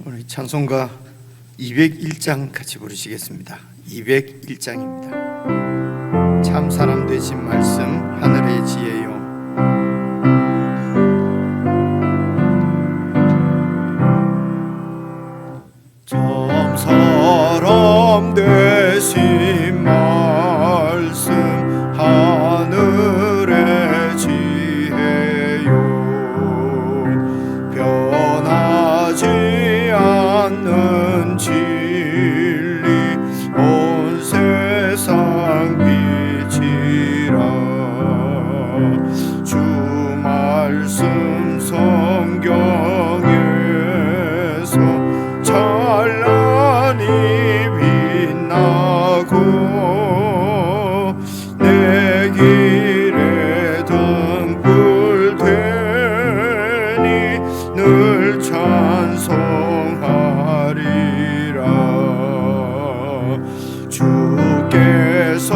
우리 찬송가 201장 같이 부르시겠습니다. 201장입니다. 참 사람 되신 말씀 하늘의 지혜요. 참 사람 되신 말씀 하늘의 지혜요. 변하지 않는 진리 온 세상 빛이라. 주 말씀 성경에서 찬란히 빛나고 내 길에 등불 되니 늘 찬송하리라. 주께서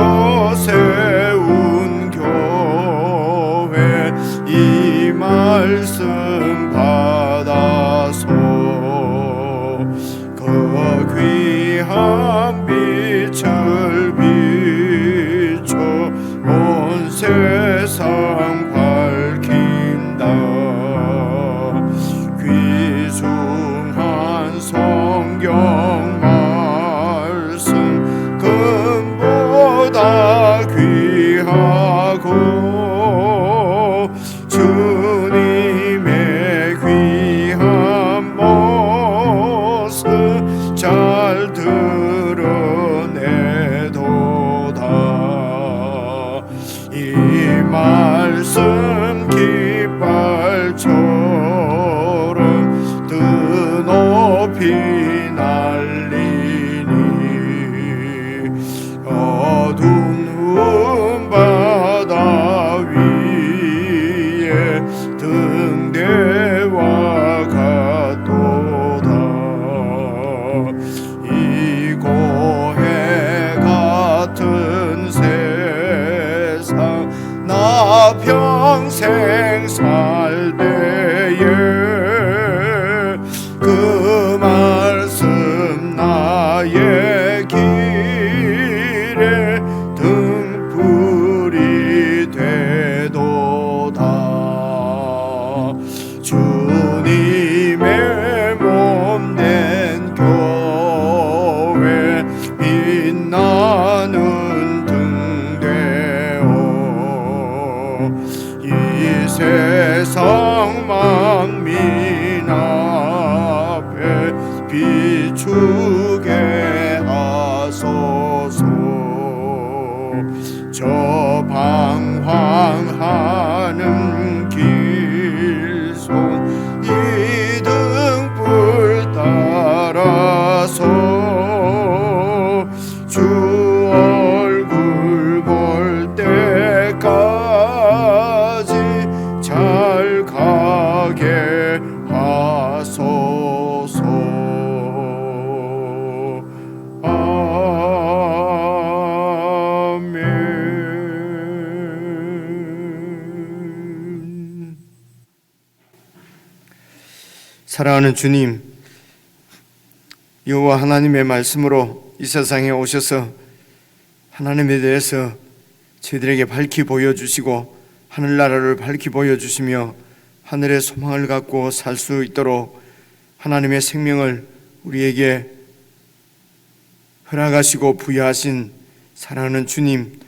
세운 교회 이 말씀 받아서 그 귀한 빛을 비춰 온 세상 밝힌다. 귀중한 성경 말씀 금보다 귀하고 주님의 귀한 모습 잘 드러내도다. 이 말씀 깃발처럼 드높이 날리니 어두운 바다 위에 등대와 같도다. 이 고해 같은 세상 나 평생 살 때에 그 말씀 나의 길에 등불이 되도다. 주님의 몸된 교회 빛나는 등대요. 이 세상 만민 앞에 비추게 하소서. 저 방황하는 길손 이 등불 따라서 주 얼굴 볼 때까지 잘 가게 하소서. 아멘. 사랑하는 주님, 여호와 하나님의 말씀으로 이 세상에 오셔서 하나님에 대해서 저희들에게 밝히 보여주시고 하늘나라를 밝히 보여주시며 하늘의 소망을 갖고 살 수 있도록 하나님의 생명을 우리에게 허락하시고 부여하신 사랑하는 주님,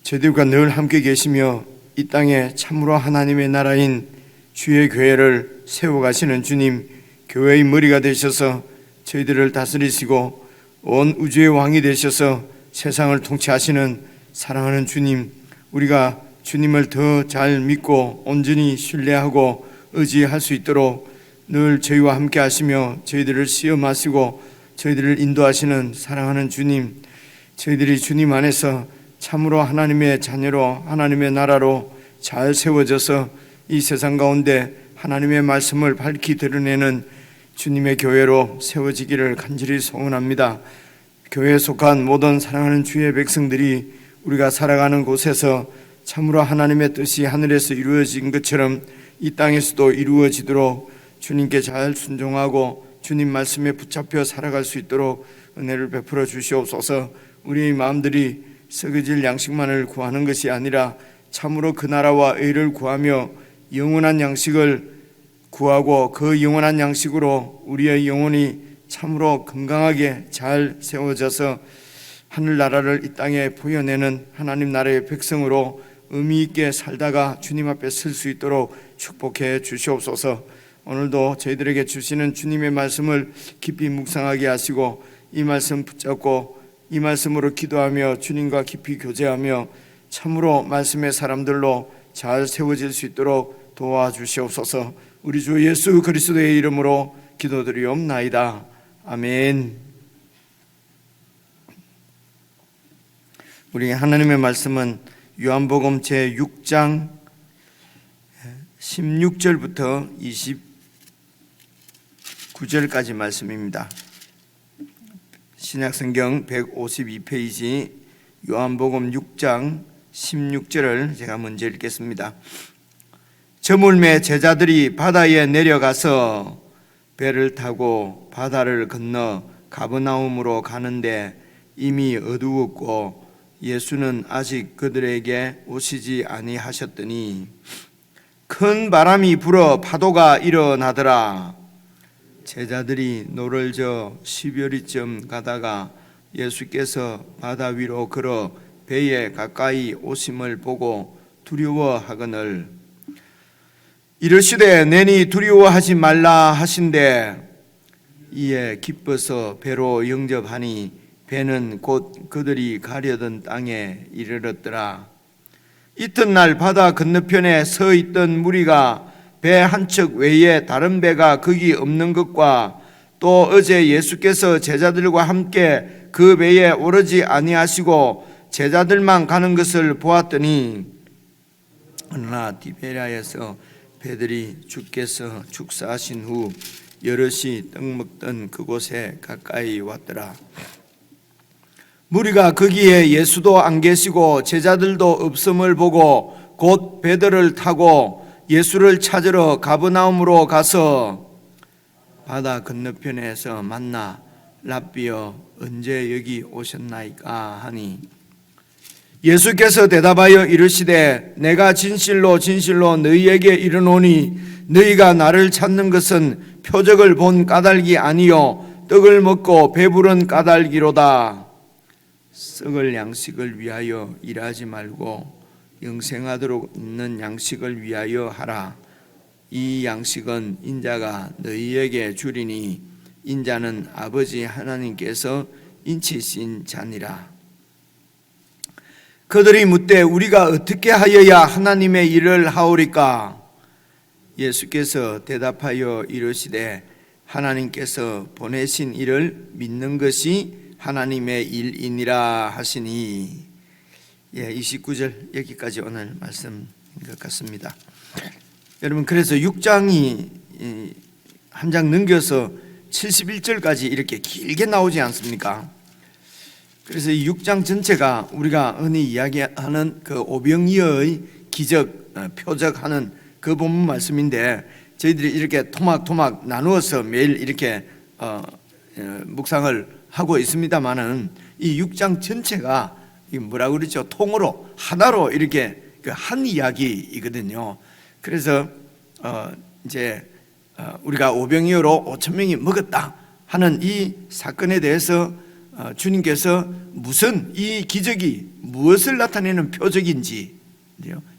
저희들과 늘 함께 계시며 이 땅에 참으로 하나님의 나라인 주의 교회를 세워가시는 주님, 교회의 머리가 되셔서 저희들을 다스리시고 온 우주의 왕이 되셔서 세상을 통치하시는 사랑하는 주님, 우리가 주님을 더 잘 믿고 온전히 신뢰하고 의지할 수 있도록 늘 저희와 함께 하시며 저희들을 시험하시고 저희들을 인도하시는 사랑하는 주님, 저희들이 주님 안에서 참으로 하나님의 자녀로 하나님의 나라로 잘 세워져서 이 세상 가운데 하나님의 말씀을 밝히 드러내는 주님의 교회로 세워지기를 간절히 소원합니다. 교회에 속한 모든 사랑하는 주의 백성들이 우리가 살아가는 곳에서 참으로 하나님의 뜻이 하늘에서 이루어진 것처럼 이 땅에서도 이루어지도록 주님께 잘 순종하고 주님 말씀에 붙잡혀 살아갈 수 있도록 은혜를 베풀어 주시옵소서. 우리의 마음들이 썩어질 양식만을 구하는 것이 아니라 참으로 그 나라와 의를 구하며 영원한 양식을 구하고 그 영원한 양식으로 우리의 영혼이 참으로 건강하게 잘 세워져서 하늘나라를 이 땅에 보여내는 하나님 나라의 백성으로 의미 있게 살다가 주님 앞에 설 수 있도록 축복해 주시옵소서. 오늘도 저희들에게 주시는 주님의 말씀을 깊이 묵상하게 하시고 이 말씀 붙잡고 이 말씀으로 기도하며 주님과 깊이 교제하며 참으로 말씀의 사람들로 잘 세워질 수 있도록 도와주시옵소서. 우리 주 예수 그리스도의 이름으로 기도드리옵나이다. 아멘. 우리 하나님의 말씀은 요한복음 제6장 16절부터 29절까지 말씀입니다. 신약성경 152페이지 요한복음 6장 16절을 제가 먼저 읽겠습니다. 저물매 제자들이 바다에 내려가서 배를 타고 바다를 건너 가버나움으로 가는데 이미 어두웠고 예수는 아직 그들에게 오시지 아니하셨더니 큰 바람이 불어 파도가 일어나더라. 제자들이 노를 저 십여리쯤 가다가 예수께서 바다 위로 걸어 배에 가까이 오심을 보고 두려워하거늘 이르시되 내니 두려워하지 말라 하신대 이에 기뻐서 배로 영접하니 배는 곧 그들이 가려던 땅에 이르렀더라. 이튿날 바다 건너편에 서 있던 무리가 배 한 척 외에 다른 배가 거기 없는 것과 또 어제 예수께서 제자들과 함께 그 배에 오르지 아니하시고 제자들만 가는 것을 보았더니 어느 날 디베랴에서 배들이 주께서 축사하신 후 여럿이 떡 먹던 그곳에 가까이 왔더라. 무리가 거기에 예수도 안 계시고 제자들도 없음을 보고 곧 배들을 타고 예수를 찾으러 가버나움으로 가서 바다 건너편에서 만나 랍비여 언제 여기 오셨나이까 하니 예수께서 대답하여 이르시되 내가 진실로 진실로 너희에게 이르노니 너희가 나를 찾는 것은 표적을 본 까닭이 아니요 떡을 먹고 배부른 까닭이로다. 썩을 양식을 위하여 일하지 말고 영생하도록 있는 양식을 위하여 하라. 이 양식은 인자가 너희에게 주리니 인자는 아버지 하나님께서 인치신 자니라. 그들이 묻되 우리가 어떻게 하여야 하나님의 일을 하오리까? 예수께서 대답하여 이르시되 하나님께서 보내신 이를 믿는 것이 하나님의 일이니라 하시니 29절 여기까지 오늘 말씀인 것 같습니다. 여러분 그래서 6장이 한 장 넘겨서 71절까지 이렇게 길게 나오지 않습니까? 그래서 이 6장 전체가 우리가 흔히 이야기하는 그 오병이어의 기적, 표적하는 그 본문 말씀인데 저희들이 이렇게 토막토막 나누어서 매일 이렇게 묵상을 하고 있습니다만은 이 6장 전체가 뭐라 그러죠? 통으로 하나로 이렇게 한 이야기이거든요. 그래서 이제 우리가 오병이어로 5,000명이 먹었다 하는 이 사건에 대해서 주님께서 무슨 이 기적이 무엇을 나타내는 표적인지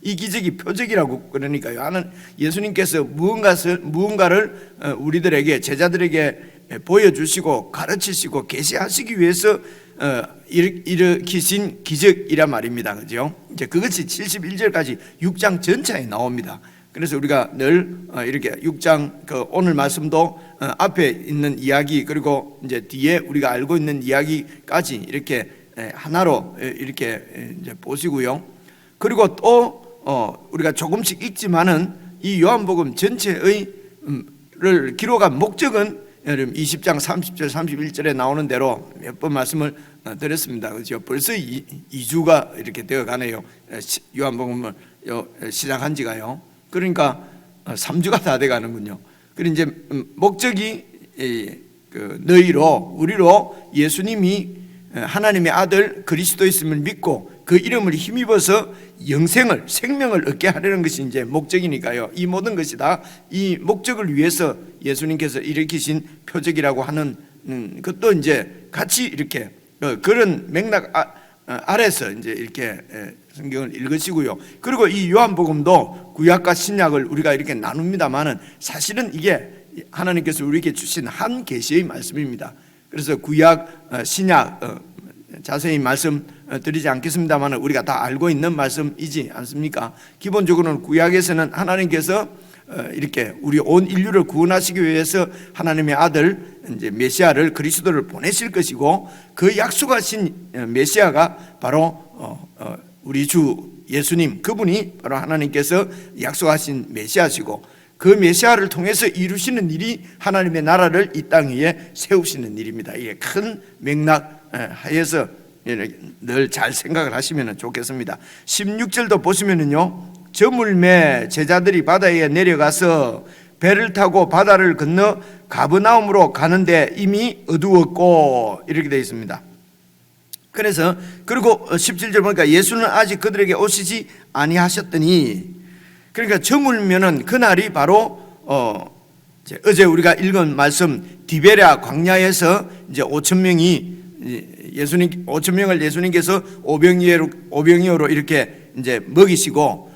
이 기적이 표적이라고 그러니까요. 하는 예수님께서 무언가를 우리들에게 제자들에게 보여주시고 가르치시고 계시하시기 위해서 일으키신 기적이란 말입니다. 그죠? 이제 그것이 71절까지 6장 전체에 나옵니다. 그래서 우리가 늘 이렇게 6장 그 오늘 말씀도 앞에 있는 이야기 그리고 이제 뒤에 우리가 알고 있는 이야기까지 이렇게 하나로 이렇게 이제 보시고요. 그리고 또 우리가 조금씩 읽지만은 이 요한복음 전체의 를 기록한 목적은 여러분 20장 30절 31절에 나오는 대로 몇 번 말씀을 드렸습니다. 그렇죠? 벌써 2주가 이렇게 되어 가네요. 요한복음을 시작한 지가요. 그러니까 3주가 다 돼 가는군요. 그리고 이제 목적이 너희로 우리로 예수님이 하나님의 아들 그리스도였음을 믿고 그 이름을 힘입어서 영생을 생명을 얻게 하려는 것이 이제 목적이니까요. 이 모든 것이 다 이 목적을 위해서 예수님께서 일으키신 표적이라고 하는 것도 이제 같이 이렇게 그런 맥락 아래서 이제 이렇게 성경을 읽으시고요. 그리고 이 요한복음도 구약과 신약을 우리가 이렇게 나눕니다만은 사실은 이게 하나님께서 우리에게 주신 한 계시의 말씀입니다. 그래서 구약, 신약 자세히 말씀 드리지 않겠습니다만 우리가 다 알고 있는 말씀이지 않습니까? 기본적으로는 구약에서는 하나님께서 이렇게 우리 온 인류를 구원하시기 위해서 하나님의 아들 이제 메시아를 그리스도를 보내실 것이고 그 약속하신 메시아가 바로 우리 주 예수님, 그분이 바로 하나님께서 약속하신 메시아시고 그 메시아를 통해서 이루시는 일이 하나님의 나라를 이 땅 위에 세우시는 일입니다. 이게 큰 맥락 하에서 늘 잘 생각을 하시면 좋겠습니다. 16절도 보시면은요, 저물매 제자들이 바다에 내려가서 배를 타고 바다를 건너 가버나움으로 가는데 이미 어두웠고 이렇게 되어 있습니다. 그래서 그리고 17절 보니까 예수는 아직 그들에게 오시지 아니하셨더니, 그러니까 저물면은 그날이 바로 어제 우리가 읽은 말씀 디베랴 광야에서 이제 5,000명이 예수님 5,000명을 예수님께서 오병이어로 이렇게 이제 먹이시고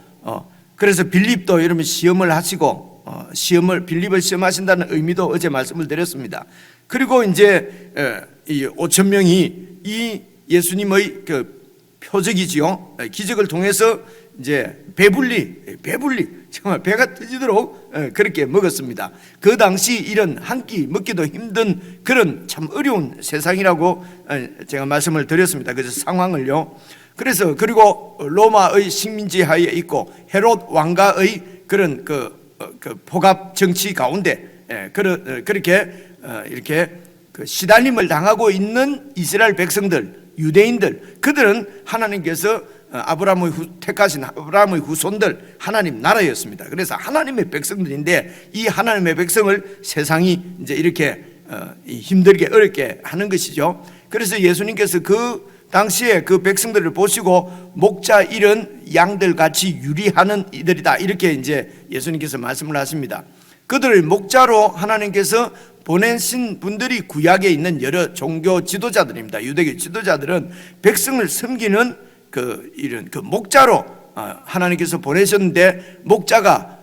그래서 빌립도 이러면 시험을 하시고 빌립을 시험하신다는 의미도 어제 말씀을 드렸습니다. 그리고 이제 이 5,000명이 이 예수님의 그 표적이지요. 기적을 통해서 이제 배불리 정말 배가 터지도록 그렇게 먹었습니다. 그 당시 이런 한 끼 먹기도 힘든 그런 참 어려운 세상이라고 제가 말씀을 드렸습니다. 그래서 상황을요. 그래서 그리고 로마의 식민지 하에 있고 헤롯 왕가의 그런 그 포갑 정치 가운데 그렇게 이렇게 시달림을 당하고 있는 이스라엘 백성들, 유대인들, 그들은 하나님께서 택하신 아브라함의 후손들, 하나님 나라였습니다. 그래서 하나님의 백성들인데 이 하나님의 백성을 세상이 이제 이렇게 힘들게 어렵게 하는 것이죠. 그래서 예수님께서 그 당시에 그 백성들을 보시고 목자 잃은 양들 같이 유리하는 이들이다, 이렇게 이제 예수님께서 말씀을 하십니다. 그들을 목자로 하나님께서 보내신 분들이 구약에 있는 여러 종교 지도자들입니다. 유대교 지도자들은 백성을 섬기는 이런 목자로 하나님께서 보내셨는데, 목자가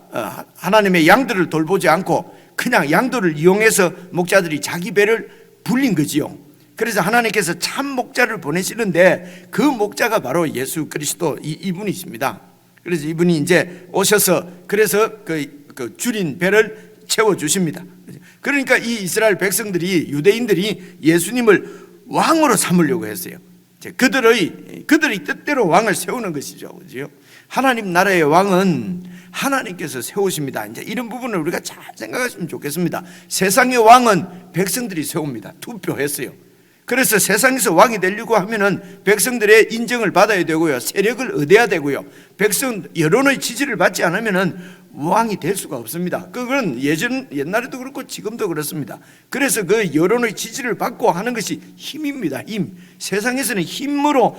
하나님의 양들을 돌보지 않고 그냥 양들을 이용해서 목자들이 자기 배를 불린 거지요. 그래서 하나님께서 참 목자를 보내시는데 그 목자가 바로 예수 그리스도 이분이십니다. 그래서 이분이 이제 오셔서 그래서 그 줄인 배를 채워 주십니다. 그러니까 이 이스라엘 백성들이, 유대인들이 예수님을 왕으로 삼으려고 했어요. 그들의 뜻대로 왕을 세우는 것이죠. 그죠? 하나님 나라의 왕은 하나님께서 세우십니다. 이제 이런 부분을 우리가 잘 생각하시면 좋겠습니다. 세상의 왕은 백성들이 세웁니다. 투표했어요. 그래서 세상에서 왕이 되려고 하면은 백성들의 인정을 받아야 되고요, 세력을 얻어야 되고요, 여론의 지지를 받지 않으면은 왕이 될 수가 없습니다. 그건 옛날에도 그렇고 지금도 그렇습니다. 그래서 그 여론의 지지를 받고 하는 것이 힘입니다. 힘. 세상에서는 힘으로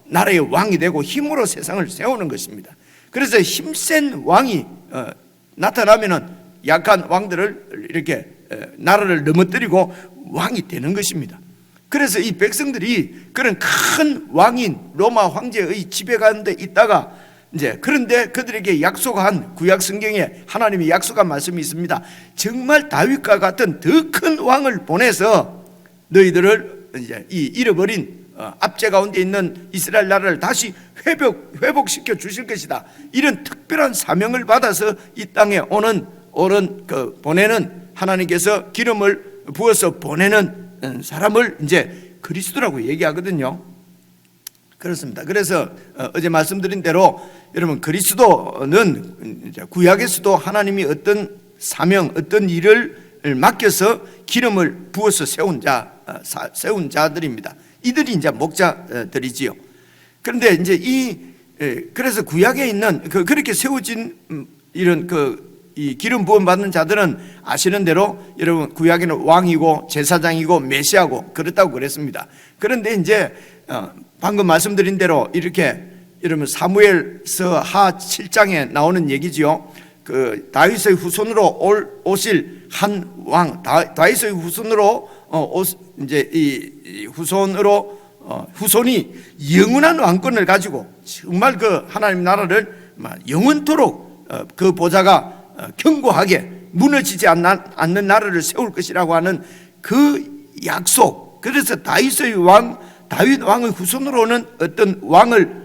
나라의 왕이 되고 힘으로 세상을 세우는 것입니다. 그래서 힘센 왕이 나타나면은 약한 왕들을 이렇게 나라를 넘어뜨리고 왕이 되는 것입니다. 그래서 이 백성들이 그런 큰 왕인 로마 황제의 지배 가운데 있다가 이제 그런데 그들에게 약속한 구약 성경에 하나님이 약속한 말씀이 있습니다. 정말 다윗과 같은 더 큰 왕을 보내서 너희들을 이제 이 잃어버린 압제 가운데 있는 이스라엘 나라를 다시 회복시켜 주실 것이다. 이런 특별한 사명을 받아서 이 땅에 보내는, 하나님께서 기름을 부어서 보내는 사람을 이제 그리스도라고 얘기하거든요. 그렇습니다. 그래서 어제 말씀드린 대로 여러분, 그리스도는 구약에서도 하나님이 어떤 사명, 어떤 일을 맡겨서 기름을 부어서 세운 자들입니다. 이들이 이제 목자들이지요. 그런데 이제 그래서 구약에 있는 그렇게 세워진 이런 이 기름 부음 받는 자들은 아시는 대로 여러분 구약에는 왕이고 제사장이고 메시아고 그렇다고 그랬습니다. 그런데 이제 방금 말씀드린 대로 이렇게 여러분 사무엘서 하 7장에 나오는 얘기지요. 그 다윗의 후손으로 오실 한 왕, 다윗의 후손으로 이제 이 후손으로 후손이 영원한 왕권을 가지고 정말 그 하나님 나라를 영원토록 그 보좌가 견고하게 무너지지 않는 나라를 세울 것이라고 하는 그 약속. 그래서 다윗 왕의 후손으로는 어떤 왕을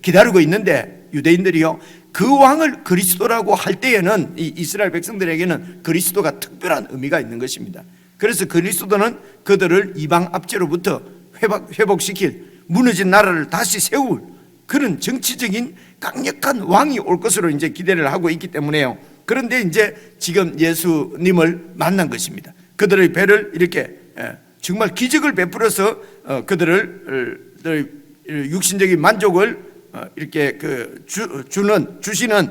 기다리고 있는데 유대인들이요, 그 왕을 그리스도라고 할 때에는 이 이스라엘 백성들에게는 그리스도가 특별한 의미가 있는 것입니다. 그래서 그리스도는 그들을 이방 압제로부터 회복시킬, 무너진 나라를 다시 세울 그런 정치적인 강력한 왕이 올 것으로 이제 기대를 하고 있기 때문에요. 그런데 이제 지금 예수님을 만난 것입니다. 그들의 배를 이렇게 정말 기적을 베풀어서 그들을 육신적인 만족을 이렇게 주시는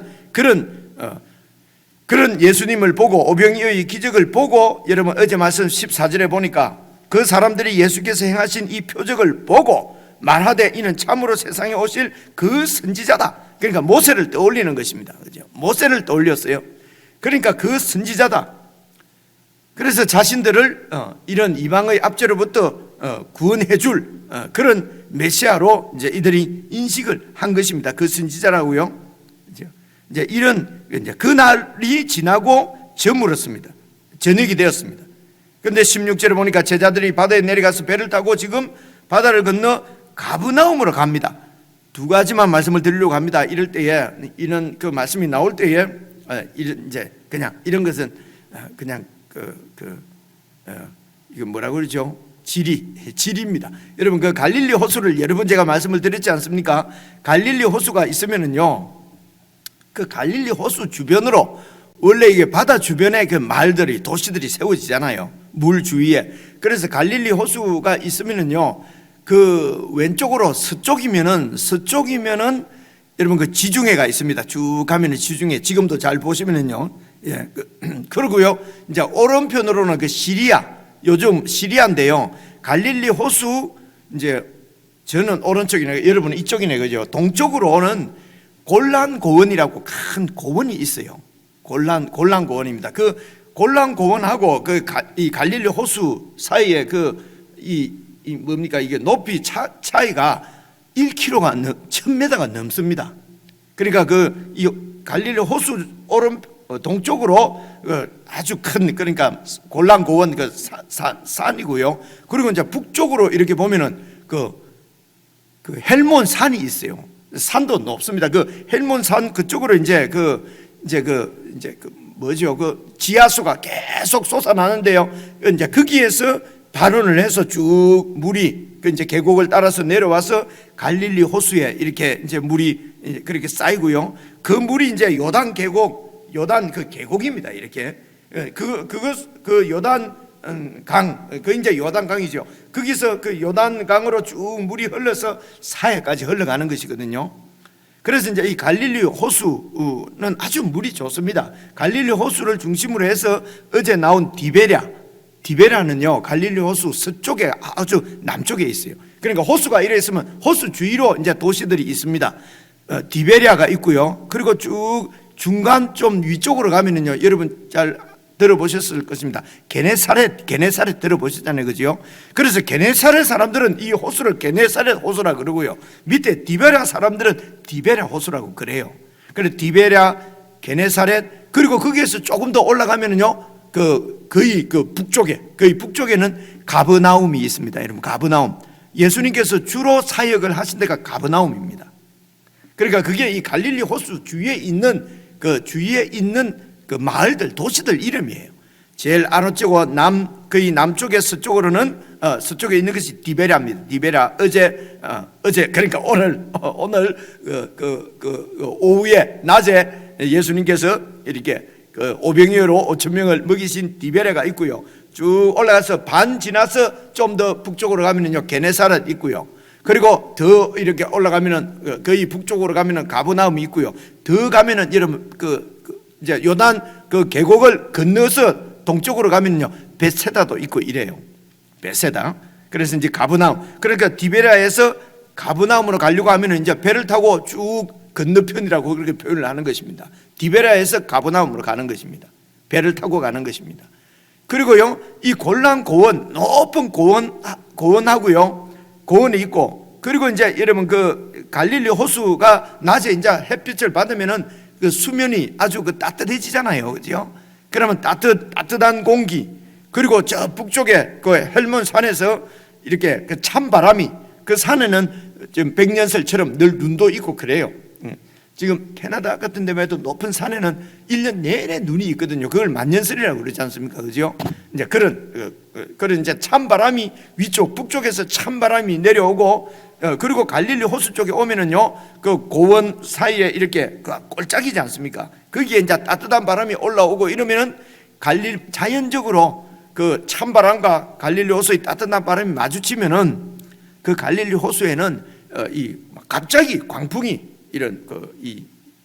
그런 예수님을 보고, 오병이어의 기적을 보고, 여러분 어제 말씀 14절에 보니까 그 사람들이 예수께서 행하신 이 표적을 보고 말하되 이는 참으로 세상에 오실 그 선지자다. 그러니까 모세를 떠올리는 것입니다. 그죠? 모세를 떠올렸어요. 그러니까 그 선지자다. 그래서 자신들을 이런 이방의 압제로부터 구원해 줄 그런 메시아로 이제 이들이 인식을 한 것입니다. 그 선지자라고요. 이제 이제 그 날이 지나고 저물었습니다. 저녁이 되었습니다. 그런데 16절에 보니까 제자들이 바다에 내려가서 배를 타고 지금 바다를 건너 가브나움으로 갑니다. 두 가지만 말씀을 드리려고 합니다. 이럴 때에 이런 그 말씀이 나올 때에 이제 그냥 이런 것은 그냥 이거 뭐라고 그러죠? 지리입니다. 여러분 그 갈릴리 호수를 여러 번 제가 말씀을 드렸지 않습니까? 갈릴리 호수가 있으면은요, 그 갈릴리 호수 주변으로 원래 이게 바다 주변에 그 마을들이, 도시들이 세워지잖아요. 물 주위에. 그래서 갈릴리 호수가 있으면은요, 그 왼쪽으로 서쪽이면은 여러분 그 지중해가 있습니다. 쭉 가면은 지중해. 지금도 잘 보시면은요. 예. 그러고요. 이제 오른편으로는 그 시리아, 요즘 시리아인데요. 갈릴리 호수 이제 저는 오른쪽이네, 여러분은 이쪽이네, 그죠? 동쪽으로는 골란 고원이라고 큰 고원이 있어요. 골란 고원입니다. 그 골란 고원하고 이 갈릴리 호수 사이에 이 뭡니까, 이게 높이 차이가 1km가 1000m가 넘습니다. 그러니까 이 갈릴리 호수 동쪽으로 아주 큰, 그러니까 골란 고원 산이고요. 그리고 이제 북쪽으로 이렇게 보면은 그 헬몬 산이 있어요. 산도 높습니다. 그 헬몬 산 그쪽으로 이제 뭐죠? 그 지하수가 계속 솟아나는데요. 이제 거기에서 발원을 해서 쭉 물이 이제 계곡을 따라서 내려와서 갈릴리 호수에 이렇게 이제 물이 그렇게 쌓이고요. 그 물이 이제 요단 그 계곡입니다. 이렇게 그 요단 강, 그 이제 요단 강이죠. 거기서 그 요단 강으로 쭉 물이 흘러서 사해까지 흘러가는 것이거든요. 그래서 이제 이 갈릴리 호수는 아주 물이 좋습니다. 갈릴리 호수를 중심으로 해서 어제 나온 디베라는요, 갈릴리 호수 서쪽에 아주 남쪽에 있어요. 그러니까 호수가 이래 있으면 호수 주위로 이제 도시들이 있습니다. 디베리아가 있고요. 그리고 쭉 중간 좀 위쪽으로 가면은요, 여러분 잘 들어보셨을 것입니다. 게네사렛 들어보셨잖아요, 그죠? 그래서 게네사렛 사람들은 이 호수를 게네사렛 호수라 그러고요. 밑에 디베랴 사람들은 디베랴 호수라고 그래요. 그래서 디베랴, 게네사렛, 그리고 거기에서 조금 더 올라가면은요, 거의 북쪽에는 가브나움이 있습니다. 여러분, 가브나움. 예수님께서 주로 사역을 하신 데가 가브나움입니다. 그러니까 그게 이 갈릴리 호수 주위에 있는 그 마을들, 도시들 이름이에요. 제일 아래쪽으로 거의 남쪽에 서쪽에 있는 것이 디베라입니다. 디베라. 어제 그러니까 오늘 오후에 낮에 예수님께서 이렇게 오병이어로 5,000명을 먹이신 디베라가 있고요. 쭉 올라가서 반 지나서 좀 더 북쪽으로 가면은요, 게네사렛 있고요. 그리고 더 이렇게 올라가면은 거의 북쪽으로 가면은 가브나움이 있고요. 더 가면은 여러분 이제 요단 그 계곡을 건너서 동쪽으로 가면요 베세다도 있고 이래요. 베세다. 그래서 이제 가브나움. 그러니까 디베랴에서 가브나움으로 가려고 하면은 이제 배를 타고 쭉 건너편이라고 그렇게 표현을 하는 것입니다. 디베랴에서 가브나움으로 가는 것입니다. 배를 타고 가는 것입니다. 그리고요 이 골란 고원, 높은 고원하고요 고원이 있고, 그리고 이제 여러분 그 갈릴리 호수가 낮에 이제 햇빛을 받으면은 그 수면이 아주 그 따뜻해지잖아요, 그죠? 그러면 따뜻한 공기, 그리고 저 북쪽에 그 헬몬 산에서 이렇게 그 찬바람이, 그 산에는 지금 백년설처럼 늘 눈도 있고 그래요. 지금 캐나다 같은 데만 해도 높은 산에는 1년 내내 눈이 있거든요. 그걸 만년설이라고 그러지 않습니까? 그죠? 이제 그런 이제 찬바람이 위쪽 북쪽에서 찬바람이 내려오고, 그리고 갈릴리 호수 쪽에 오면은요 그 고원 사이에 이렇게 그 꼴짝이지 않습니까? 거기에 이제 따뜻한 바람이 올라오고 이러면은 자연적으로 그 찬바람과 갈릴리 호수의 따뜻한 바람이 마주치면은 그 갈릴리 호수에는 이 갑자기 광풍이 이런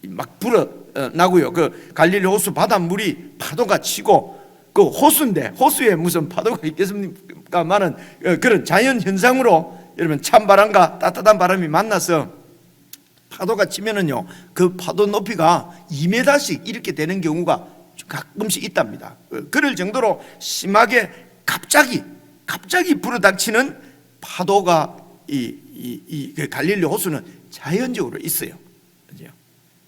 막 불어 나고요. 그 갈릴리 호수 바닷물이 파도가 치고, 그 호수인데 호수에 무슨 파도가 있겠습니까만은 그런 자연 현상으로 여러분 찬바람과 따뜻한 바람이 만나서 파도가 치면은요 그 파도 높이가 2m씩 이렇게 되는 경우가 가끔씩 있답니다. 그럴 정도로 심하게 갑자기 불어닥치는 파도가 이 갈릴리 호수는 자연적으로 있어요.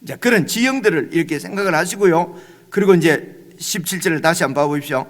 이제 그런 지형들을 이렇게 생각을 하시고요. 그리고 이제 17절을 다시 한번 봐보십시오.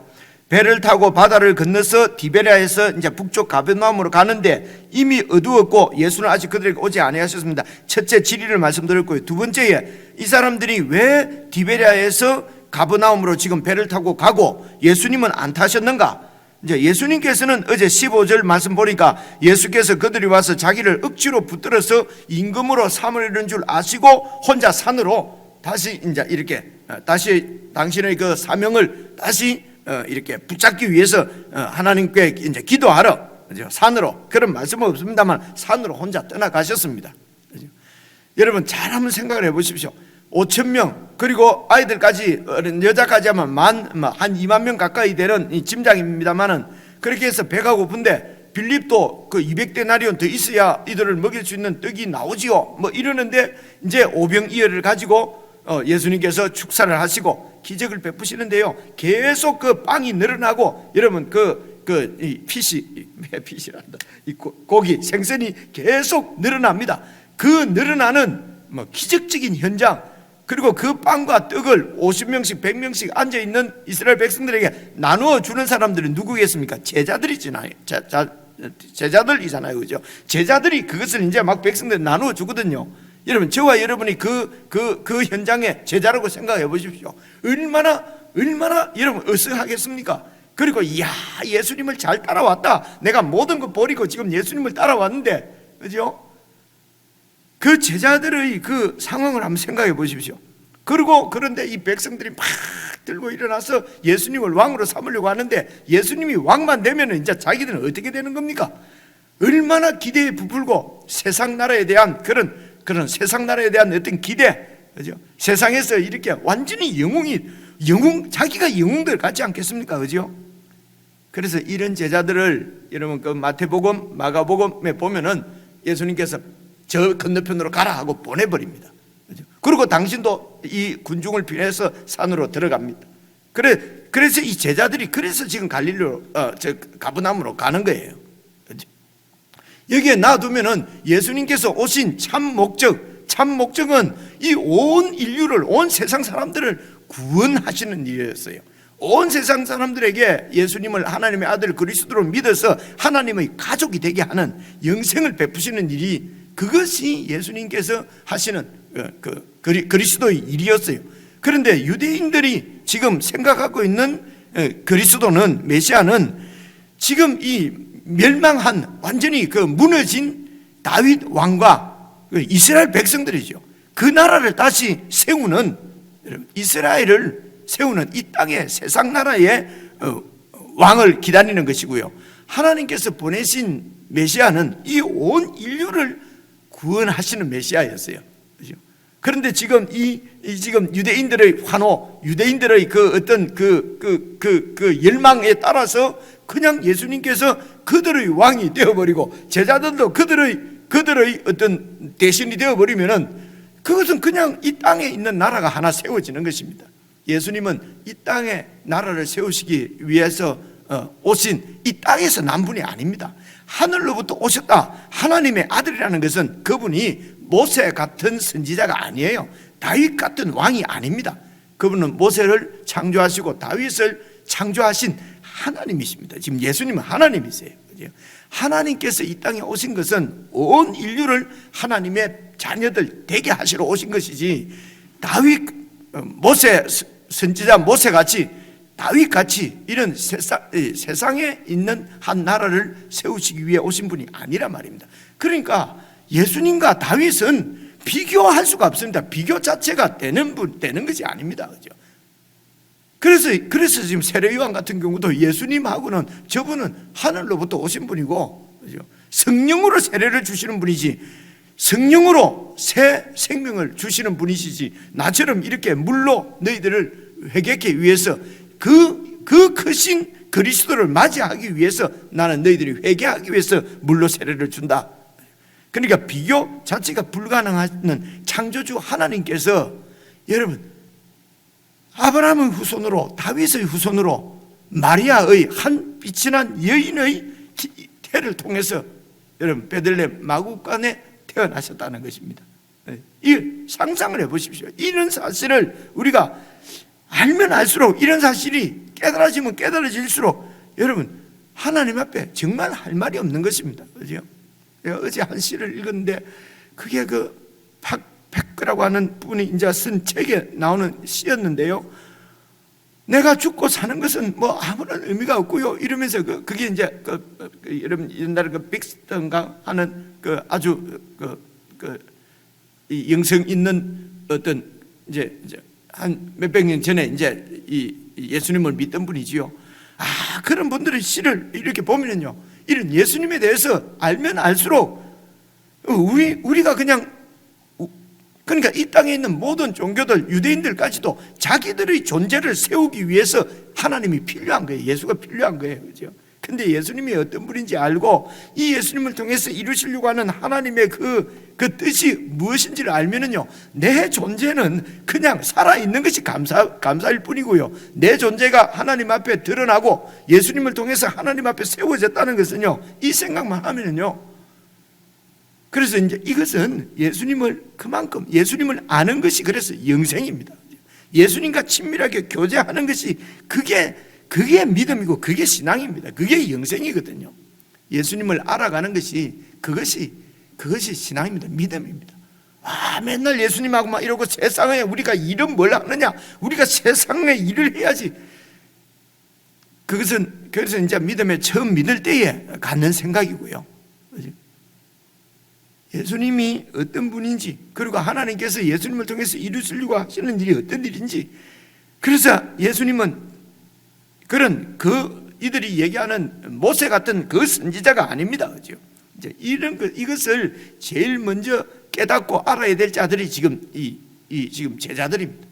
배를 타고 바다를 건너서 디베랴에서 이제 북쪽 가버나움으로 가는데 이미 어두웠고 예수는 아직 그들에게 오지 아니하셨습니다. 첫째 지리를 말씀드렸고요. 두 번째에 이 사람들이 왜 디베랴에서 가버나움으로 지금 배를 타고 가고 예수님은 안 타셨는가? 이제 예수님께서는 어제 15절 말씀 보니까 예수께서 그들이 와서 자기를 억지로 붙들어서 임금으로 삼으려는 줄 아시고 혼자 산으로 다시 이제 이렇게 다시 당신의 그 사명을 다시 이렇게 붙잡기 위해서 하나님께 이제 기도하러 산으로, 그런 말씀은 없습니다만 산으로 혼자 떠나가셨습니다. 여러분 잘 한번 생각을 해보십시오. 5,000명 그리고 아이들까지 여자까지 하면 한 2만 명 가까이 되는 짐작입니다만은, 그렇게 해서 배가 고픈데 빌립도 그 200데나리온 더 있어야 이들을 먹일 수 있는 떡이 나오지요. 뭐 이러는데 이제 오병이어를 가지고 예수님께서 축사를 하시고 기적을 베푸시는데요. 계속 그 빵이 늘어나고, 여러분 이 피시란다. 이 고기 생선이 계속 늘어납니다. 그 늘어나는 뭐 기적적인 현장, 그리고 그 빵과 떡을 50명씩 100명씩 앉아있는 이스라엘 백성들에게 나누어 주는 사람들은 누구겠습니까? 제자들이잖아요. 제자들이잖아요. 그죠? 제자들이 그것을 이제 막 백성들 나누어 주거든요. 여러분 저와 여러분이 그 현장의 제자라고 생각해 보십시오. 얼마나 여러분 어서하겠습니까? 그리고 이야 예수님을 잘 따라왔다. 내가 모든 거 버리고 지금 예수님을 따라왔는데, 그죠? 그 제자들의 그 상황을 한번 생각해 보십시오. 그런데 이 백성들이 막 들고 일어나서 예수님을 왕으로 삼으려고 하는데, 예수님이 왕만 되면 이제 자기들은 어떻게 되는 겁니까? 얼마나 기대에 부풀고 세상 나라에 대한 그런 세상 나라에 대한 어떤 기대, 그죠? 세상에서 이렇게 완전히 자기가 영웅들 같지 않겠습니까? 그죠? 그래서 이런 제자들을 여러분 그 마태복음, 마가복음에 보면은 예수님께서 저 건너편으로 가라 하고 보내버립니다. 그죠? 그리고 당신도 이 군중을 피해서 산으로 들어갑니다. 그래서 이 제자들이 그래서 지금 갈릴리로 가버나움으로 가는 거예요. 그죠? 여기에 놔두면은 예수님께서 오신 참 목적은 이 온 인류를, 온 세상 사람들을 구원하시는 일이었어요. 온 세상 사람들에게 예수님을 하나님의 아들 그리스도로 믿어서 하나님의 가족이 되게 하는 영생을 베푸시는 일이, 그것이 예수님께서 하시는 그리스도의 일이었어요. 그런데 유대인들이 지금 생각하고 있는 그리스도는, 메시아는 지금 이 멸망한 완전히 그 무너진 다윗 왕과 이스라엘 백성들이죠. 그 나라를 다시 세우는, 이스라엘을 세우는 이 땅의 세상 나라의 왕을 기다리는 것이고요. 하나님께서 보내신 메시아는 이 온 인류를 구원하시는 메시아였어요. 그죠? 그런데 지금 지금 유대인들의 환호, 유대인들의 그 어떤 그 열망에 따라서 그냥 예수님께서 그들의 왕이 되어버리고 제자들도 그들의 어떤 대신이 되어버리면은 그것은 그냥 이 땅에 있는 나라가 하나 세워지는 것입니다. 예수님은 이 땅에 나라를 세우시기 위해서 오신 이 땅에서 난 분이 아닙니다. 하늘로부터 오셨다. 하나님의 아들이라는 것은 그분이 모세 같은 선지자가 아니에요. 다윗 같은 왕이 아닙니다. 그분은 모세를 창조하시고 다윗을 창조하신 하나님이십니다. 지금 예수님은 하나님이세요. 하나님께서 이 땅에 오신 것은 온 인류를 하나님의 자녀들 되게 하시러 오신 것이지, 다윗, 모세, 선지자 모세같이 다윗같이 이런 세상에 있는 한 나라를 세우시기 위해 오신 분이 아니란 말입니다. 그러니까 예수님과 다윗은 비교할 수가 없습니다. 비교 자체가 되는 것이 아닙니다. 그죠? 그래서 지금 세례요한 같은 경우도 예수님하고는 저분은 하늘로부터 오신 분이고, 그죠? 성령으로 세례를 주시는 분이지, 성령으로 새 생명을 주시는 분이시지, 나처럼 이렇게 물로 너희들을 회개하기 위해서 그 크신 그리스도를 맞이하기 위해서 나는 너희들이 회개하기 위해서 물로 세례를 준다. 그러니까 비교 자체가 불가능한 창조주 하나님께서 여러분 아브라함의 후손으로, 다윗의 후손으로, 마리아의 한 빛이 난 여인의 태를 통해서 여러분 베들레헴 마구간에 태어나셨다는 것입니다. 이 상상을 해보십시오. 이런 사실을 우리가 알면 알수록, 이런 사실이 깨달아지면 깨달아질수록 여러분 하나님 앞에 정말 할 말이 없는 것입니다. 그죠? 제가 어제 한 시를 읽었는데 그게 그 박백거라고 하는 분이 이제 쓴 책에 나오는 시였는데요. 내가 죽고 사는 것은 뭐 아무런 의미가 없고요. 이러면서 그게 이제 여러분 옛날에 그 빅스턴가 하는 그 아주 이 영성 있는 어떤 이제 한 몇백 년 전에 이제 이 예수님을 믿던 분이지요. 그런 분들의 시를 이렇게 보면은요, 이런 예수님에 대해서 알면 알수록 우리가 그러니까 이 땅에 있는 모든 종교들, 유대인들까지도 자기들의 존재를 세우기 위해서 하나님이 필요한 거예요. 예수가 필요한 거예요. 그죠? 근데 예수님이 어떤 분인지 알고 이 예수님을 통해서 이루시려고 하는 하나님의 그 뜻이 무엇인지를 알면은요, 내 존재는 그냥 살아있는 것이 감사일 뿐이고요, 내 존재가 하나님 앞에 드러나고 예수님을 통해서 하나님 앞에 세워졌다는 것은요, 이 생각만 하면은요, 그래서 이제 이것은 그만큼 예수님을 아는 것이 그래서 영생입니다. 예수님과 친밀하게 교제하는 것이 그게 믿음이고 그게 신앙입니다. 그게 영생이거든요. 예수님을 알아가는 것이 그것이 신앙입니다. 믿음입니다. 맨날 예수님하고 막 이러고 세상에 우리가 일은 뭘 하느냐? 우리가 세상에 일을 해야지. 그래서 이제 믿음에 처음 믿을 때에 갖는 생각이고요. 예수님이 어떤 분인지, 그리고 하나님께서 예수님을 통해서 이루시려고 하시는 일이 어떤 일인지, 그래서 예수님은 이들이 얘기하는 모세 같은 그 선지자가 아닙니다. 그죠? 이제 이것을 제일 먼저 깨닫고 알아야 될 자들이 지금 지금 제자들입니다.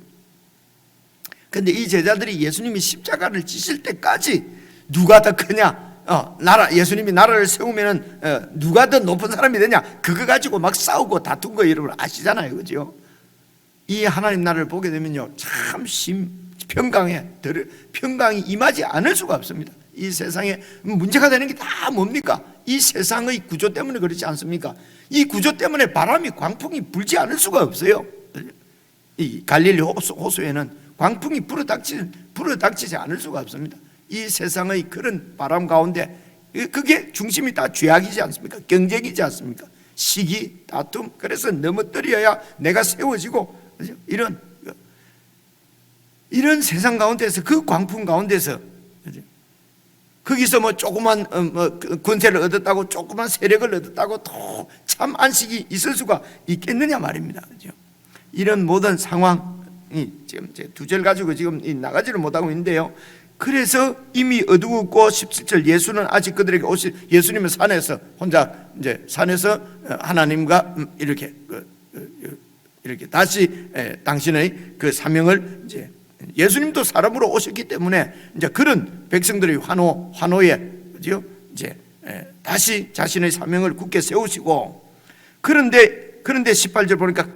그런데 이 제자들이 예수님이 십자가를 지실 때까지 누가 더 크냐? 예수님이 나라를 세우면은 누가 더 높은 사람이 되냐? 그거 가지고 막 싸우고 다툰 거 여러분 아시잖아요. 그죠? 이 하나님 나라를 보게 되면요, 참 평강이 임하지 않을 수가 없습니다. 이 세상에 문제가 되는 게 다 뭡니까? 이 세상의 구조 때문에 그렇지 않습니까? 이 구조 때문에 바람이, 광풍이 불지 않을 수가 없어요. 이 갈릴리 호수에는 광풍이 불어닥치지 않을 수가 없습니다. 이 세상의 그런 바람 가운데 그게 중심이 다 죄악이지 않습니까? 경쟁이지 않습니까? 시기, 다툼, 그래서 넘어뜨려야 내가 세워지고, 이런 세상 가운데서, 그 광풍 가운데서 거기서 뭐 조그만 권세를 얻었다고, 조그만 세력을 얻었다고 또 참 안식이 있을 수가 있겠느냐 말입니다. 그죠? 이런 모든 상황이 지금 두 절 가지고 지금 나가지를 못하고 있는데요. 그래서 이미 어두웠고 17절, 예수는 아직 그들에게 예수님은 산에서 혼자 이제 산에서 하나님과 이렇게 이렇게 다시 당신의 그 사명을 이제 예수님도 사람으로 오셨기 때문에 이제 그런 백성들의 환호에 그죠? 이제 다시 자신의 사명을 굳게 세우시고 그런데 18절 보니까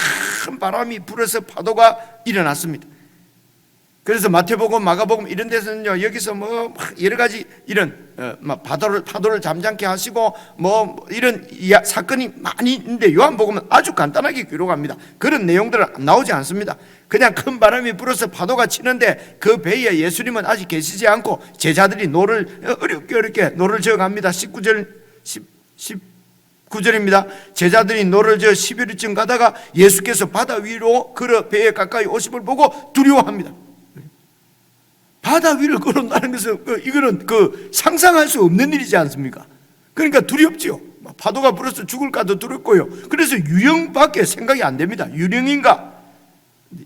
큰 바람이 불어서 파도가 일어났습니다. 그래서 마태복음, 마가복음 이런 데서는요 여기서 뭐 여러 가지 이런 파도를 잠잠케 하시고 뭐 이런 사건이 많이 있는데 요한복음은 아주 간단하게 기록합니다. 그런 내용들은 나오지 않습니다. 그냥 큰 바람이 불어서 파도가 치는데 그 배에 예수님은 아직 계시지 않고 제자들이 노를 어렵게 노를 저어갑니다. 19절입니다. 제자들이 노를 저어 11일쯤 가다가 예수께서 바다 위로 걸어 배에 가까이 오심을 보고 두려워합니다. 바다 위를 걸어온다는 것은 이거는 상상할 수 없는 일이지 않습니까? 그러니까 두렵지요. 파도가 불어서 죽을까도 두렵고요. 그래서 유령밖에 생각이 안 됩니다. 유령인가?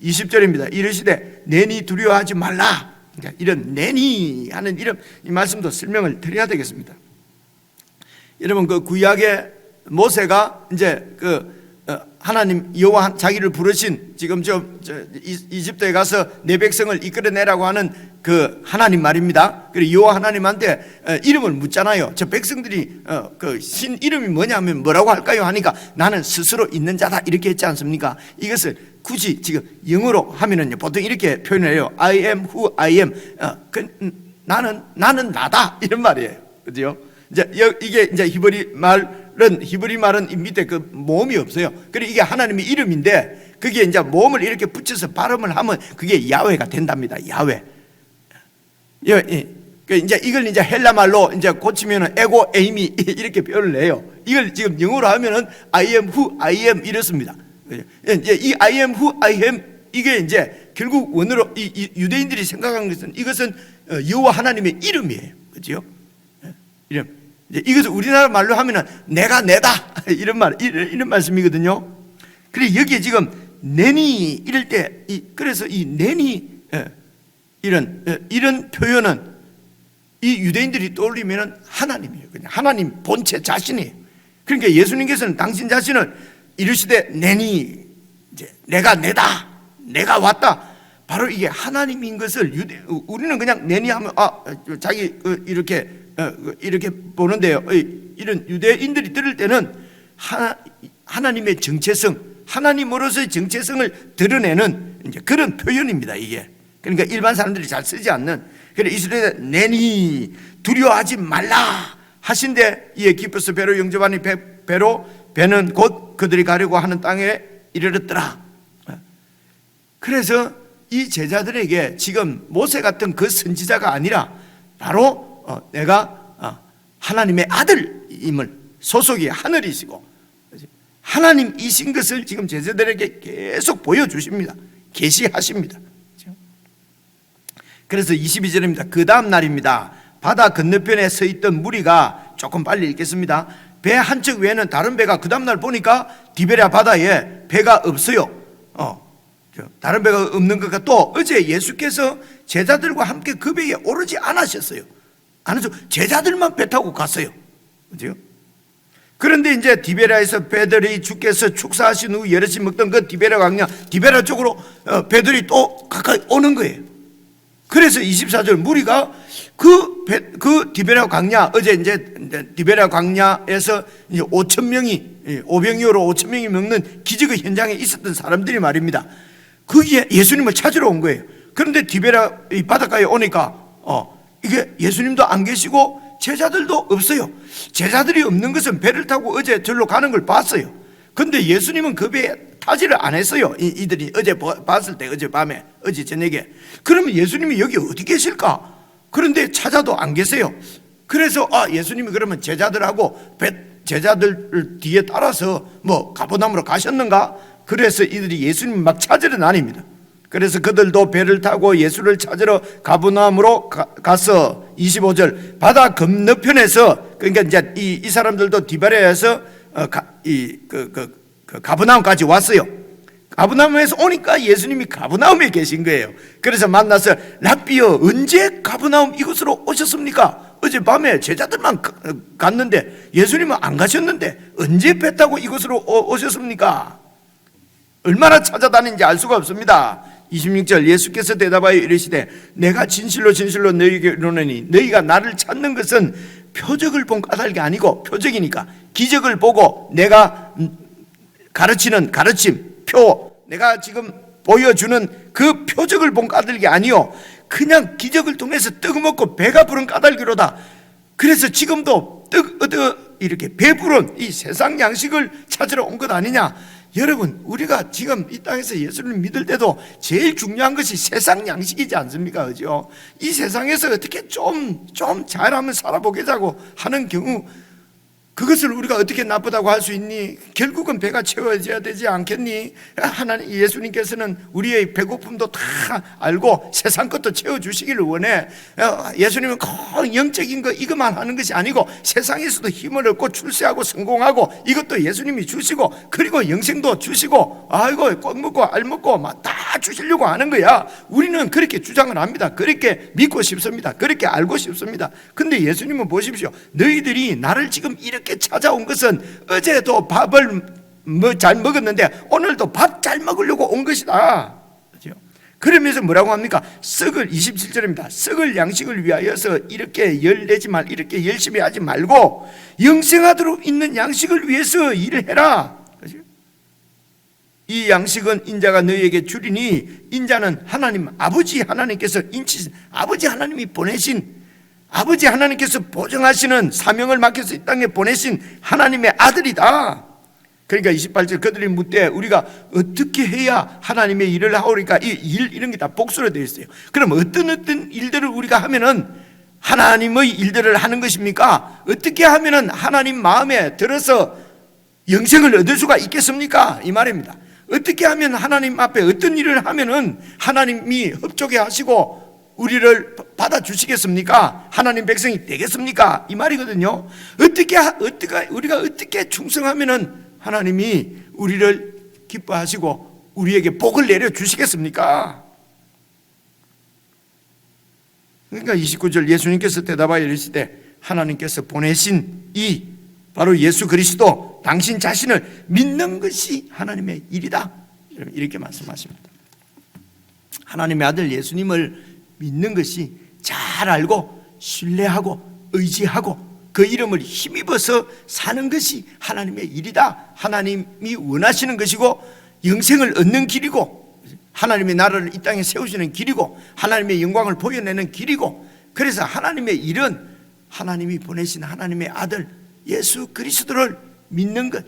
20절입니다. 이르시되 내니 두려워하지 말라. 그러니까 이런 내니 하는 이런 이 말씀도 설명을 드려야 되겠습니다. 여러분 그 구약의 모세가 이제 하나님 여호와 자기를 부르신 지금 이집트에 가서 내 백성을 이끌어내라고 하는 그 하나님 말입니다. 그리고 여호와 하나님한테 이름을 묻잖아요. 저 백성들이 그 신 이름이 뭐냐면 뭐라고 할까요? 하니까 나는 스스로 있는 자다 이렇게 했지 않습니까? 이것을 굳이 지금 영어로 하면은요 보통 이렇게 표현해요. I am who I am. 나는 나다 이런 말이에요. 그죠? 이제 이게 이제 히브리 말은 이 밑에 그 모음이 없어요. 그리고 이게 하나님의 이름인데 그게 이제 모음을 이렇게 붙여서 발음을 하면 그게 야훼가 된답니다. 야훼. 이제 이걸 이제 헬라 말로 이제 고치면은 에고 에이미 이렇게 표현을 해요. 이걸 지금 영어로 하면은 I am who I am 이렇습니다. 이제 이 I am who I am 이게 이제 결국 원어로 이 유대인들이 생각한 것은 이것은 여호와 하나님의 이름이에요. 그렇죠? 이름. 이것을 우리나라 말로 하면은 내가 내다 이런 말씀이거든요. 그래 여기에 지금 내니 이럴 때 그래서 이 내니 이런 표현은 이 유대인들이 떠올리면은 하나님이에요. 그냥 하나님 본체 자신이에요. 그러니까 예수님께서는 당신 자신을 이르시되 내니 이제 내가 내다 내가 왔다 바로 이게 하나님인 것을 우리는 그냥 내니 하면 자기 이렇게 보는데요. 이런 유대인들이 들을 때는 하나님의 정체성, 하나님으로서의 정체성을 드러내는 이제 그런 표현입니다. 이게 그러니까 일반 사람들이 잘 쓰지 않는. 그래 이스라엘에 내니 두려워하지 말라 하신데 이에 기뻐서 배로 영접하니 배는 곧 그들이 가려고 하는 땅에 이르렀더라. 그래서 이 제자들에게 지금 모세 같은 그 선지자가 아니라 바로 내가 하나님의 아들임을 소속이 하늘이시고 하나님이신 것을 지금 제자들에게 계속 보여주십니다. 계시하십니다. 그래서 22절입니다. 그 다음 날입니다. 바다 건너편에 서 있던 무리가 조금 빨리 읽겠습니다. 배 한 척 외에는 다른 배가 그 다음 날 보니까 디베랴 바다에 배가 없어요. 다른 배가 없는 것과 또 어제 예수께서 제자들과 함께 그 배에 오르지 않으셨어요. 안에서 제자들만 배 타고 갔어요. 그죠? 그런데 이제 디베랴에서 배들이 주께서 축사하신 후 여럿이 먹던 그 디베랴 광야, 디베랴 쪽으로 배들이 또 가까이 오는 거예요. 그래서 24절 무리가 그 디베랴 광야, 어제 이제 디베랴 광야에서 이제 5,000명이 오병이어로 5,000명이 먹는 기적의 현장에 있었던 사람들이 말입니다. 거기에 예수님을 찾으러 온 거예요. 그런데 디베랴 이 바닷가에 오니까 이게 예수님도 안 계시고 제자들도 없어요. 제자들이 없는 것은 배를 타고 어제 절로 가는 걸 봤어요. 근데 예수님은 그 배에 타지를 안 했어요. 이들이 어제 봤을 때 어젯밤에 어제 저녁에. 그러면 예수님이 여기 어디 계실까? 그런데 찾아도 안 계세요. 그래서 예수님이 그러면 제자들하고 제자들 뒤에 따라서 뭐 가버나움으로 가셨는가? 그래서 이들이 예수님 막 찾으러 다닙니다. 그래서 그들도 배를 타고 예수를 찾으러 가버나움으로 가서 25절 바다 건너편에서 그러니까 이제 이 사람들도 디베랴에서 가버나움까지 왔어요. 가버나움에서 오니까 예수님이 가버나움에 계신 거예요. 그래서 만나서 랍비여 언제 가버나움 이곳으로 오셨습니까? 어젯밤에 제자들만 갔는데 예수님은 안 가셨는데 언제 배 타고 이곳으로 오셨습니까? 얼마나 찾아다니는지 알 수가 없습니다. 26절 예수께서 대답하여 이르시되 내가 진실로 진실로 너희에게 이르노니 너희가 나를 찾는 것은 표적을 본 까닭이 아니고, 표적이니까 기적을 보고 내가 가르치는 가르침, 내가 지금 보여주는 그 표적을 본 까닭이 아니요 그냥 기적을 통해서 떡 먹고 배가 부른 까닭이로다. 그래서 지금도 떡 얻어 이렇게 배부른 이 세상 양식을 찾으러 온 것 아니냐. 여러분, 우리가 지금 이 땅에서 예수를 믿을 때도 제일 중요한 것이 세상 양식이지 않습니까? 그죠? 이 세상에서 어떻게 좀 잘하면 살아보겠다고 하는 경우, 그것을 우리가 어떻게 나쁘다고 할 수 있니? 결국은 배가 채워져야 되지 않겠니? 하나님, 예수님께서는 우리의 배고픔도 다 알고 세상 것도 채워주시기를 원해. 예수님은 꼭 영적인 거 이것만 하는 것이 아니고 세상에서도 힘을 얻고 출세하고 성공하고 이것도 예수님이 주시고, 그리고 영생도 주시고, 아이고 꼭 먹고 알 먹고 막 다 주시려고 하는 거야. 우리는 그렇게 주장을 합니다. 그렇게 믿고 싶습니다. 그렇게 알고 싶습니다. 근데 예수님은 보십시오. 너희들이 나를 지금 이렇게 찾아온 것은 어제도 밥을 잘 먹었는데 오늘도 밥 잘 먹으려고 온 것이다. 그렇죠? 그러면서 뭐라고 합니까? 27절입니다. 썩을 양식을 위하여서 이렇게 열내지 말, 이렇게 열심히 하지 말고 영생하도록 있는 양식을 위해서 일을 해라. 그렇죠? 이 양식은 인자가 너희에게 주리니, 인자는 하나님 아버지 하나님께서 인치신 아버지 하나님이 보내신, 아버지 하나님께서 보정하시는 사명을 맡겨서 이 땅에 보내신 하나님의 아들이다. 그러니까 28절 그들이 묻되 우리가 어떻게 해야 하나님의 일을 하오리까? 이 일 이런 게 다 복수로 되어 있어요. 그럼 어떤 일들을 우리가 하면은 하나님의 일들을 하는 것입니까? 어떻게 하면은 하나님 마음에 들어서 영생을 얻을 수가 있겠습니까? 이 말입니다. 어떻게 하면 하나님 앞에 어떤 일을 하면은 하나님이 협조케 하시고 우리를 받아주시겠습니까? 하나님 백성이 되겠습니까? 이 말이거든요. 우리가 어떻게 충성하면은 하나님이 우리를 기뻐하시고 우리에게 복을 내려주시겠습니까? 그러니까 29절 예수님께서 대답하여 이르시되 하나님께서 보내신 이 바로 예수 그리스도 당신 자신을 믿는 것이 하나님의 일이다. 이렇게 말씀하십니다. 하나님의 아들 예수님을 믿는 것이 잘 알고 신뢰하고 의지하고 그 이름을 힘입어서 사는 것이 하나님의 일이다. 하나님이 원하시는 것이고 영생을 얻는 길이고 하나님의 나라를 이 땅에 세우시는 길이고 하나님의 영광을 보여내는 길이고, 그래서 하나님의 일은 하나님이 보내신 하나님의 아들 예수 그리스도를 믿는 것,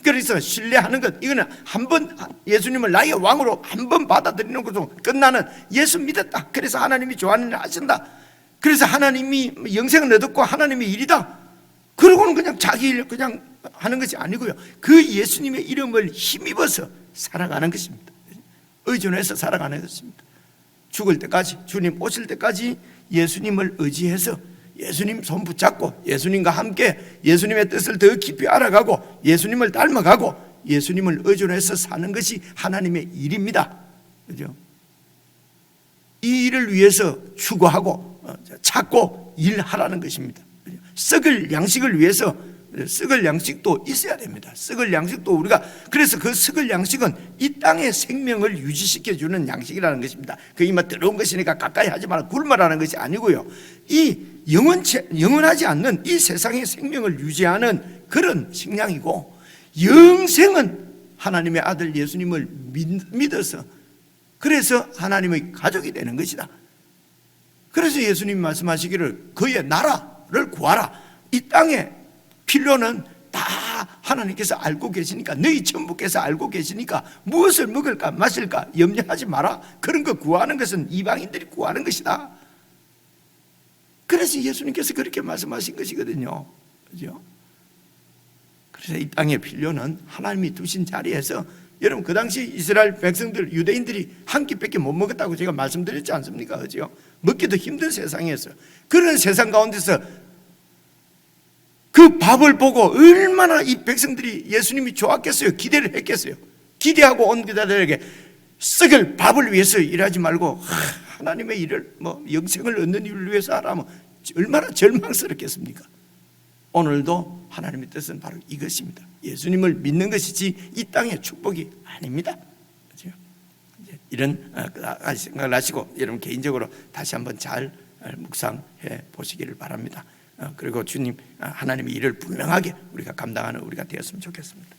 그래서 신뢰하는 것, 이거는 한번 예수님을 나의 왕으로 한번 받아들이는 것으로 끝나는, 예수 믿었다 그래서 하나님이 좋아하는 일을 하신다, 그래서 하나님이 영생을 얻었고 하나님의 일이다, 그러고는 그냥 자기 일 그냥 하는 것이 아니고요, 그 예수님의 이름을 힘입어서 살아가는 것입니다. 의존해서 살아가는 것입니다. 죽을 때까지, 주님 오실 때까지 예수님을 의지해서 예수님 손 붙잡고 예수님과 함께 예수님의 뜻을 더 깊이 알아가고 예수님을 닮아가고 예수님을 의존해서 사는 것이 하나님의 일입니다. 그죠? 이 일을 위해서 추구하고 찾고 일하라는 것입니다. 썩을 양식을 위해서 썩을 양식도 있어야 됩니다. 썩을 양식도 우리가, 그래서 그 썩을 양식은 이 땅의 생명을 유지시켜주는 양식이라는 것입니다. 그게 막 더러운 것이니까 가까이 하지 마라 굶어라는 것이 아니고요, 이 영원하지 않는 이 세상의 생명을 유지하는 그런 식량이고, 영생은 하나님의 아들 예수님을 믿어서 그래서 하나님의 가족이 되는 것이다. 그래서 예수님이 말씀하시기를 그의 나라를 구하라. 이 땅에 필요는 다 하나님께서 알고 계시니까, 너희 전부께서 알고 계시니까 무엇을 먹을까 마실까 염려하지 마라. 그런 거 구하는 것은 이방인들이 구하는 것이다. 그래서 예수님께서 그렇게 말씀하신 것이거든요. 그죠? 그래서 이 땅의 필요는 하나님이 두신 자리에서, 여러분 그 당시 이스라엘 백성들, 유대인들이 한 끼밖에 못 먹었다고 제가 말씀드렸지 않습니까? 그죠? 먹기도 힘든 세상에서, 그런 세상 가운데서 그 밥을 보고 얼마나 이 백성들이 예수님이 좋았겠어요? 기대를 했겠어요? 기대하고 온 그들에게 썩을 밥을 위해서 일하지 말고 하나님의 일을, 영생을 얻는 일을 위해서 하라면 얼마나 절망스럽겠습니까? 오늘도 하나님의 뜻은 바로 이것입니다. 예수님을 믿는 것이지 이 땅의 축복이 아닙니다. 이런 생각을 하시고 여러분 개인적으로 다시 한번 잘 묵상해 보시기를 바랍니다. 그리고 주님 하나님의 일을 분명하게 우리가 감당하는 우리가 되었으면 좋겠습니다.